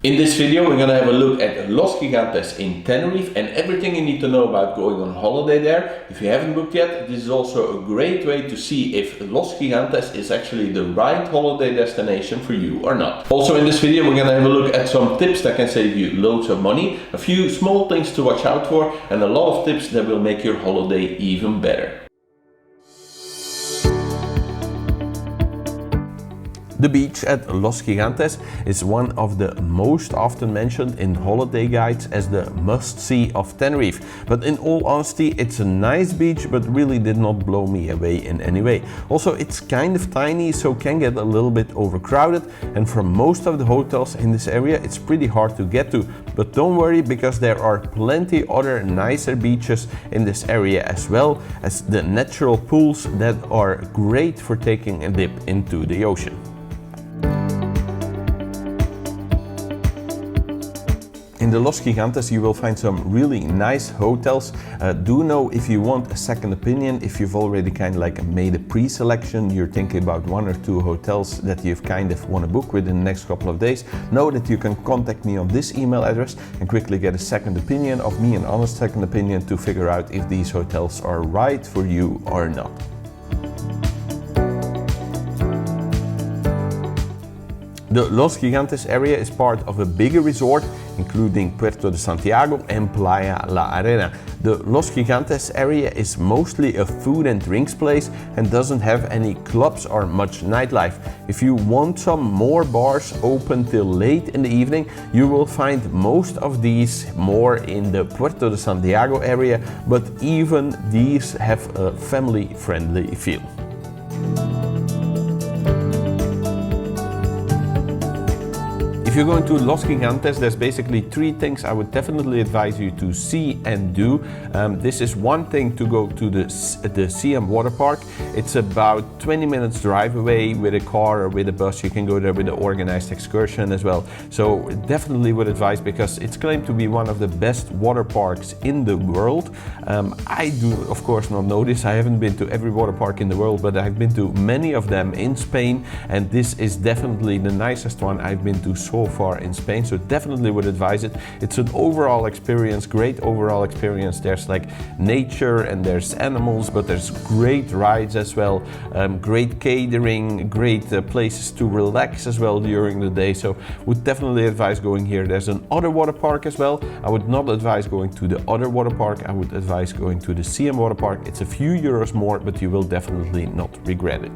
In this video we're gonna have a look at Los Gigantes in Tenerife and everything you need to know about going on holiday there. If you haven't booked yet, this is also a great way to see if Los Gigantes is actually the right holiday destination for you or not. Also in this video we're gonna have a look at some tips that can save you loads of money, a few small things to watch out for, and a lot of tips that will make your holiday even better. The beach at Los Gigantes is one of the most often mentioned in holiday guides as the must-see of Tenerife. But in all honesty, it's a nice beach, but really did not blow me away in any way. Also, it's kind of tiny, so can get a little bit overcrowded. And for most of the hotels in this area, it's pretty hard to get to. But don't worry, because there are plenty other nicer beaches in this area, as well as the natural pools that are great for taking a dip into the ocean. In the Los Gigantes you will find some really nice hotels. Do know if you want a second opinion, if you've already kind of like made a pre-selection, you're thinking about one or two hotels that you've kind of want to book within the next couple of days, know that you can contact me on this email address and quickly get a second opinion of me, an honest second opinion, to figure out if these hotels are right for you or not. The Los Gigantes area is part of a bigger resort, including Puerto de Santiago and Playa La Arena. The Los Gigantes area is mostly a food and drinks place and doesn't have any clubs or much nightlife. If you want some more bars open till late in the evening, you will find most of these more in the Puerto de Santiago area, but even these have a family-friendly feel. If you're going to Los Gigantes, there's basically three things I would definitely advise you to see and do. This is one thing, to go to the CM water park. It's about 20 minutes drive away with a car or with a bus. You can go there with an organized excursion as well. So definitely would advise, because it's claimed to be one of the best water parks in the world. I do of course not know this. I haven't been to every water park in the world, but I've been to many of them in Spain, and this is definitely the nicest one I've been to so far in Spain, so definitely would advise it. It's an overall experience, great overall experience. There's like nature and there's animals, but there's great rides as well, great catering, great places to relax as well during the day, so would definitely advise going here. There's an other water park as well. I would not advise going to the other water park. I would advise going to the CM water park. It's a few euros more, but you will definitely not regret it.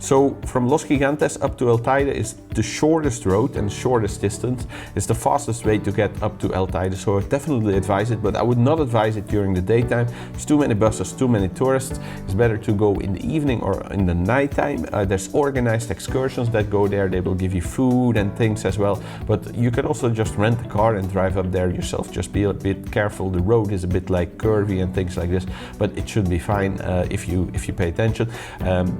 So from Los Gigantes up to El Teide is the shortest road and shortest distance. It's the fastest way to get up to El Teide, so I definitely advise it, but I would not advise it during the daytime. There's too many buses, too many tourists. It's better to go in the evening or in the nighttime. There's organized excursions that go there. They will give you food and things as well, but you can also just rent a car and drive up there yourself. Just be a bit careful. The road is a bit like curvy and things like this, but it should be fine if you pay attention.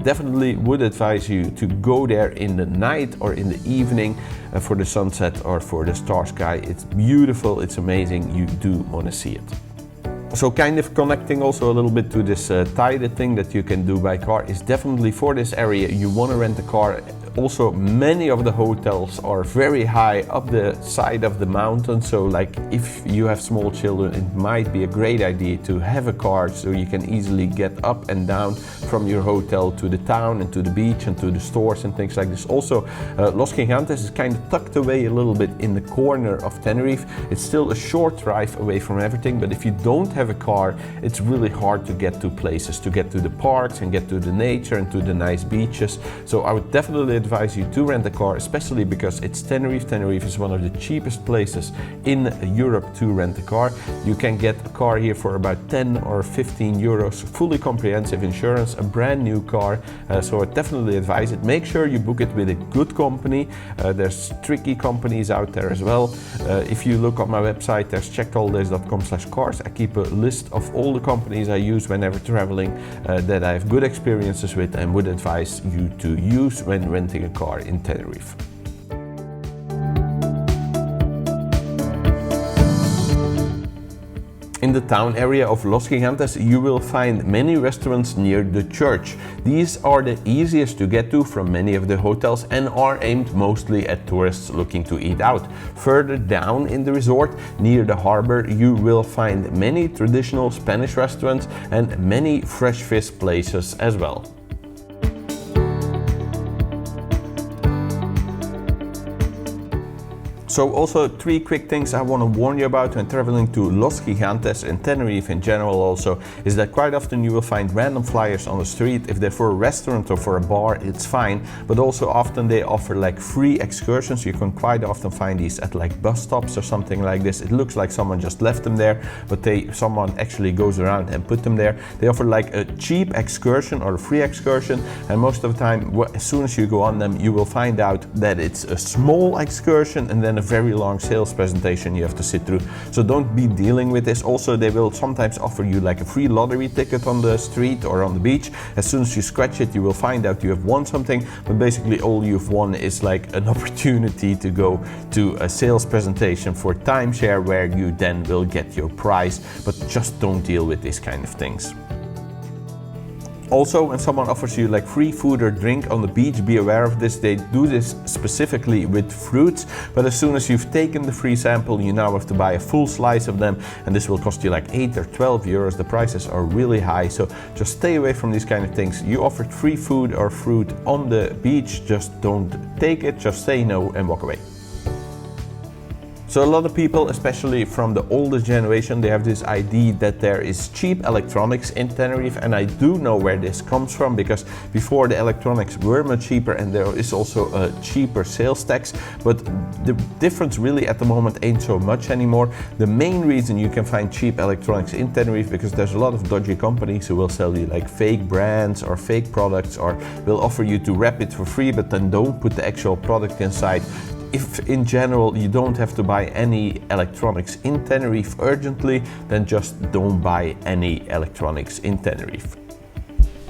Definitely would advise you to go there in the night or in the evening for the sunset or for the star sky. It's beautiful, it's amazing, you do want to see it. So kind of connecting also a little bit to this Teide thing that you can do by car is definitely for this area you want to rent a car. Also, many of the hotels are very high up the side of the mountain, so like if you have small children, it might be a great idea to have a car so you can easily get up and down from your hotel to the town and to the beach and to the stores and things like this. Also, Los Gigantes is kind of tucked away a little bit in the corner of Tenerife. It's still a short drive away from everything, but if you don't have a car, it's really hard to get to places, to get to the parks and get to the nature and to the nice beaches. So I would definitely advise you to rent a car, especially because it's Tenerife. Tenerife is one of the cheapest places in Europe to rent a car. You can get a car here for about 10 or 15 euros, fully comprehensive insurance, a brand new car. So I definitely advise it. Make sure you book it with a good company. There's tricky companies out there as well. If you look on my website, there's checkedholidays.com/cars. I keep a list of all the companies I use whenever traveling that I have good experiences with and would advise you to use when renting a car in Tenerife. In the town area of Los Gigantes, you will find many restaurants near the church. These are the easiest to get to from many of the hotels and are aimed mostly at tourists looking to eat out. Further down in the resort, near the harbor, you will find many traditional Spanish restaurants and many fresh fish places as well. So also 3 quick things I want to warn you about when traveling to Los Gigantes and Tenerife in general also, is that quite often you will find random flyers on the street. If they're for a restaurant or for a bar, it's fine, but also often they offer like free excursions. You can quite often find these at like bus stops or something like this. It looks like someone just left them there, but someone actually goes around and put them there. They offer like a cheap excursion or a free excursion, and most of the time, as soon as you go on them, you will find out that it's a small excursion and then a very long sales presentation you have to sit through. So don't be dealing with this. Also, they will sometimes offer you like a free lottery ticket on the street or on the beach. As soon as you scratch it, you will find out you have won something, but basically all you've won is like an opportunity to go to a sales presentation for timeshare where you then will get your prize, but just don't deal with these kind of things. Also, when someone offers you like free food or drink on the beach, be aware of this. They do this specifically with fruits, but as soon as you've taken the free sample, you now have to buy a full slice of them, and this will cost you like 8 or 12 euros. The prices are really high, so just stay away from these kind of things. You offered free food or fruit on the beach, just don't take it, just say no and walk away. So a lot of people, especially from the older generation, they have this idea that there is cheap electronics in Tenerife, and I do know where this comes from, because before the electronics were much cheaper and there is also a cheaper sales tax, but the difference really at the moment ain't so much anymore. The main reason you can find cheap electronics in Tenerife, because there's a lot of dodgy companies who will sell you like fake brands or fake products, or will offer you to wrap it for free but then don't put the actual product inside. If in general you don't have to buy any electronics in Tenerife urgently, then just don't buy any electronics in Tenerife.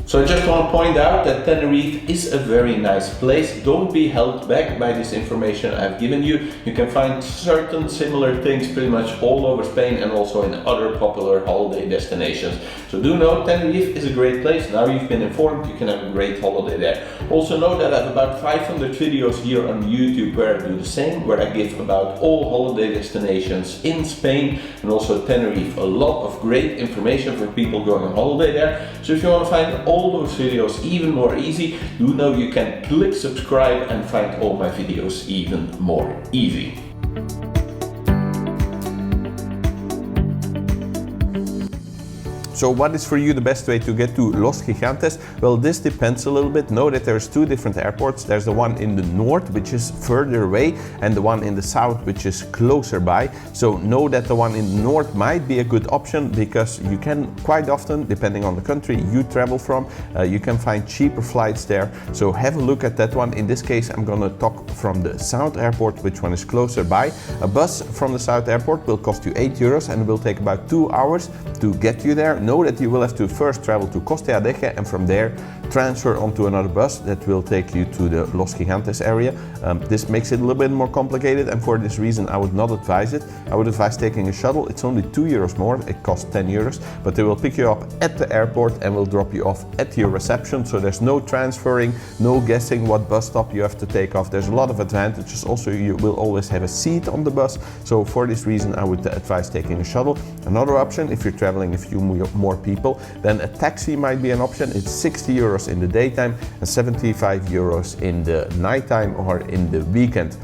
So I just want to point out that Tenerife is a very nice place. Don't be held back by this information I've given you. You can find certain similar things pretty much all over Spain and also in other popular holiday destinations. So do know Tenerife is a great place. Now you've been informed, you can have a great holiday there. Also know that I have about 500 videos here on YouTube where I do the same, where I give about all holiday destinations in Spain and also Tenerife. A lot of great information for people going on holiday there. So if you want to find all those videos even more easy, do know you can click subscribe and find all my videos even more easy. So what is for you the best way to get to Los Gigantes? Well, this depends a little bit. Know that there's 2 different airports. There's the one in the north, which is further away, and the one in the south, which is closer by. So know that the one in the north might be a good option, because you can quite often, depending on the country you travel from, you can find cheaper flights there. So have a look at that one. In this case, I'm gonna talk from the south airport, which one is closer by. A bus from the south airport will cost you 8 euros and will take about 2 hours to get you there. Know that you will have to first travel to Costa Adeje and from there transfer onto another bus that will take you to the Los Gigantes area. This makes it a little bit more complicated, and for this reason I would not advise it. I would advise taking a shuttle. It's only 2 euros more, it costs 10 euros, but they will pick you up at the airport and will drop you off at your reception. So there's no transferring, no guessing what bus stop you have to take off. There's a lot of advantages. Also, you will always have a seat on the bus. So for this reason I would advise taking a shuttle. Another option, if you're traveling a few more people, then a taxi might be an option. It's 60 euros in the daytime and 75 euros in the nighttime or in the weekend.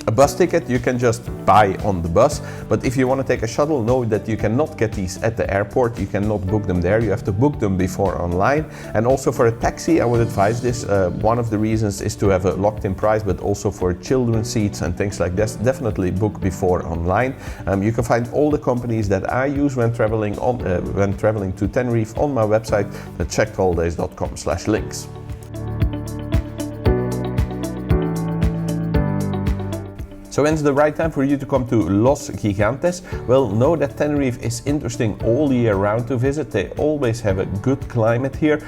A bus ticket you can just buy on the bus, but if you want to take a shuttle, know that you cannot get these at the airport. You cannot book them there. You have to book them before online. And also for a taxi, I would advise this. One of the reasons is to have a locked-in price, but also for children's seats and things like this, definitely book before online. You can find all the companies that I use when traveling to Tenerife on my website, checkedholidays.com/links. So when's the right time for you to come to Los Gigantes? Well, know that Tenerife is interesting all year round to visit. They always have a good climate here.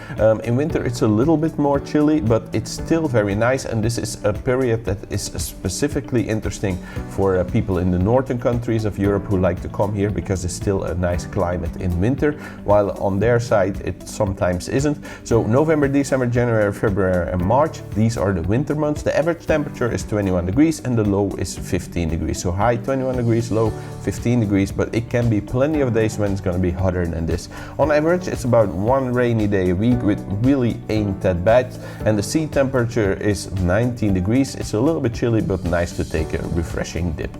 In winter it's a little bit more chilly, but it's still very nice, and this is a period that is specifically interesting for people in the northern countries of Europe who like to come here because it's still a nice climate in winter, while on their side it sometimes isn't. So November, December, January, February and March, these are the winter months. The average temperature is 21 degrees and the low is 15 degrees. So high 21 degrees, low 15 degrees, but it can be plenty of days when it's going to be hotter than this. On average, it's about one rainy day a week, which really ain't that bad. And the sea temperature is 19 degrees. It's a little bit chilly, but nice to take a refreshing dip.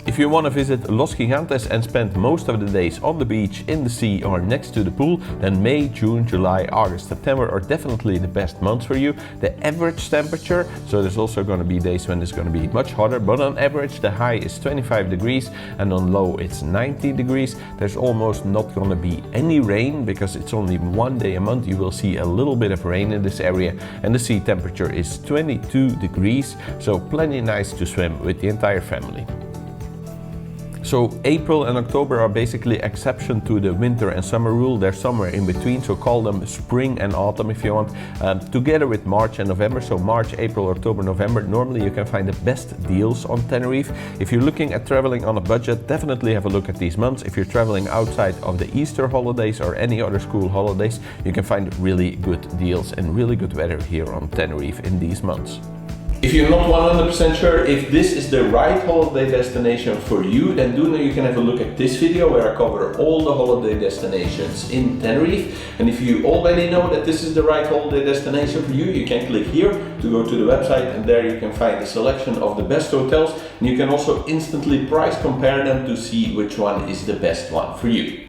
If you want to visit Los Gigantes and spend most of the days on the beach, in the sea or next to the pool, then May, June, July, August, September are definitely the best months for you. The average temperature, so there's also going to be days when it's going to be much hotter, but on average the high is 25 degrees and on low it's 19 degrees. There's almost not going to be any rain because it's only one day a month. You will see a little bit of rain in this area, and the sea temperature is 22 degrees, so plenty nice to swim with the entire family. So April and October are basically exception to the winter and summer rule. They're somewhere in between, so call them spring and autumn if you want, together with March and November. So March, April, October, November, normally you can find the best deals on Tenerife. If you're looking at traveling on a budget, definitely have a look at these months. If you're traveling outside of the Easter holidays or any other school holidays, you can find really good deals and really good weather here on Tenerife in these months. If you're not 100% sure if this is the right holiday destination for you, then do know you can have a look at this video where I cover all the holiday destinations in Tenerife. And if you already know that this is the right holiday destination for you, you can click here to go to the website, and there you can find a selection of the best hotels. And you can also instantly price compare them to see which one is the best one for you.